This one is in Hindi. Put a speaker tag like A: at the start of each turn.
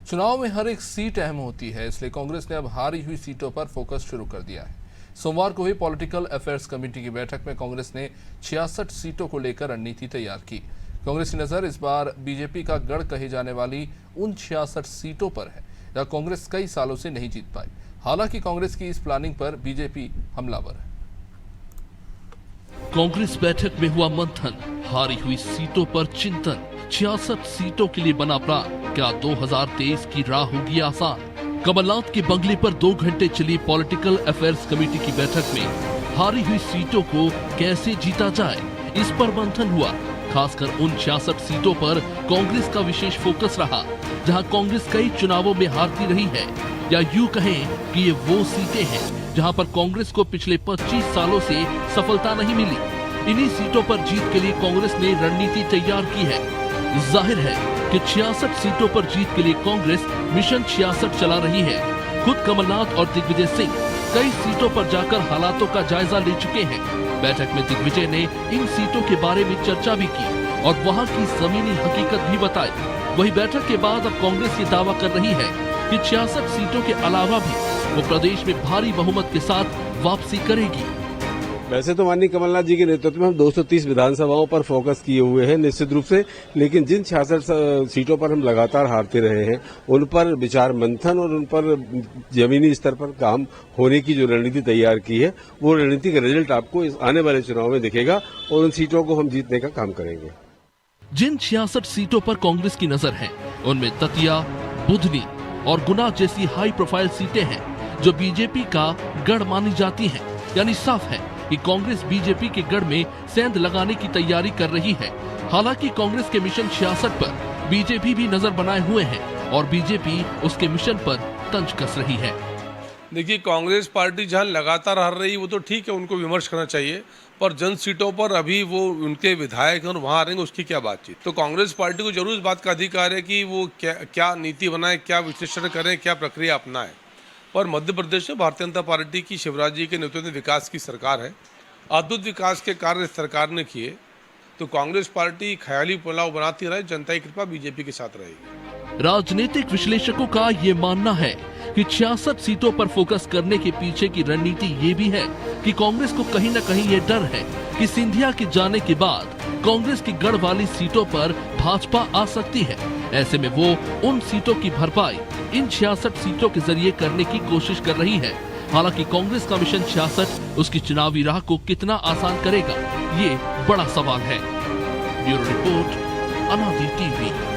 A: चुनाव में हर एक सीट अहम होती है, इसलिए कांग्रेस ने अब हारी हुई सीटों पर फोकस शुरू कर दिया है। सोमवार को हुई पॉलिटिकल अफेयर्स कमेटी की बैठक में कांग्रेस ने 66 सीटों को लेकर रणनीति तैयार की। कांग्रेस की नजर इस बार बीजेपी का गढ़ कही जाने वाली उन 66 सीटों पर है जहां कांग्रेस कई सालों से नहीं जीत पाई। हालांकि कांग्रेस की इस प्लानिंग पर बीजेपी हमलावर है।
B: कांग्रेस बैठक में हुआ मंथन, हारी हुई सीटों पर चिंतन, 66 सीटों के लिए बना प्लान। क्या 2023 की राह होगी आसान? कमलनाथ के बंगले पर 2 घंटे चली पॉलिटिकल अफेयर्स कमेटी की बैठक में हारी हुई सीटों को कैसे जीता जाए, इस पर मंथन हुआ। खासकर उन 66 सीटों पर कांग्रेस का विशेष फोकस रहा जहां कांग्रेस कई चुनावों में हारती रही है, या यूं कहें कि ये वो सीटें हैं जहां पर कांग्रेस को पिछले 25 सालों से सफलता नहीं मिली। इन्हीं सीटों पर जीत के लिए कांग्रेस ने रणनीति तैयार की है। जाहिर है कि 66 सीटों पर जीत के लिए कांग्रेस मिशन 66 चला रही है। खुद कमलनाथ और दिग्विजय सिंह कई सीटों पर जाकर हालातों का जायजा ले चुके हैं। बैठक में दिग्विजय ने इन सीटों के बारे में चर्चा भी की और वहां की जमीनी हकीकत भी बताई। वही बैठक के बाद अब कांग्रेस ये दावा कर रही है कि 66 सीटों के अलावा भी वो प्रदेश में भारी बहुमत के साथ वापसी करेगी।
C: वैसे तो माननीय कमलनाथ जी के नेतृत्व में हम 230 विधानसभाओं पर फोकस किए हुए हैं निश्चित रूप से, लेकिन जिन 66 सीटों पर हम लगातार हारते रहे हैं उन पर विचार मंथन और उन पर जमीनी स्तर पर काम होने की जो रणनीति तैयार की है, वो रणनीति का रिजल्ट आपको इस आने वाले चुनाव में दिखेगा और उन सीटों को हम जीतने का काम करेंगे।
B: जिन 66 सीटों पर कांग्रेस की नजर है उनमें दतिया, बुधनी और गुना जैसी हाई प्रोफाइल सीटें हैं जो बीजेपी का गढ़ मानी जाती हैं। यानी साफ है कि कांग्रेस बीजेपी के गढ़ में सेंध लगाने की तैयारी कर रही है। हालांकि कांग्रेस के मिशन 66 पर बीजेपी भी नजर बनाए हुए है और बीजेपी उसके मिशन पर तंज कस रही है।
D: देखिए, कांग्रेस पार्टी जहां लगातार हार रही है वो तो ठीक है, उनको विमर्श करना चाहिए, पर जन सीटों पर अभी वो उनके विधायक हैं और वहां हारेंगे, उसकी क्या बातचीत। तो कांग्रेस पार्टी को जरूर इस बात का अधिकार है कि वो क्या नीति बनाए, क्या विश्लेषण करें, क्या प्रक्रिया अपनाए। पर मध्य प्रदेश में भारतीय जनता पार्टी की शिवराज जी के नेतृत्व में विकास की सरकार है। अद्भुत विकास के कार्य सरकार ने किए, तो कांग्रेस पार्टी ख्याली पुलाव बनाती रहे, जनता की कृपा बीजेपी के साथ रहेगी।
B: राजनीतिक विश्लेषकों का ये मानना है कि 66 सीटों पर फोकस करने के पीछे की रणनीति ये भी है कि कांग्रेस को कहीं न कहीं ये डर है कि सिंधिया के जाने के बाद कांग्रेस की गढ़ वाली सीटों पर भाजपा आ सकती है। ऐसे में वो उन सीटों की भरपाई इन 66 सीटों के जरिए करने की कोशिश कर रही है। हालांकि कांग्रेस का मिशन 66 उसकी चुनावी राह को कितना आसान करेगा, ये बड़ा सवाल है। ब्यूरो रिपोर्ट, अनादि टीवी।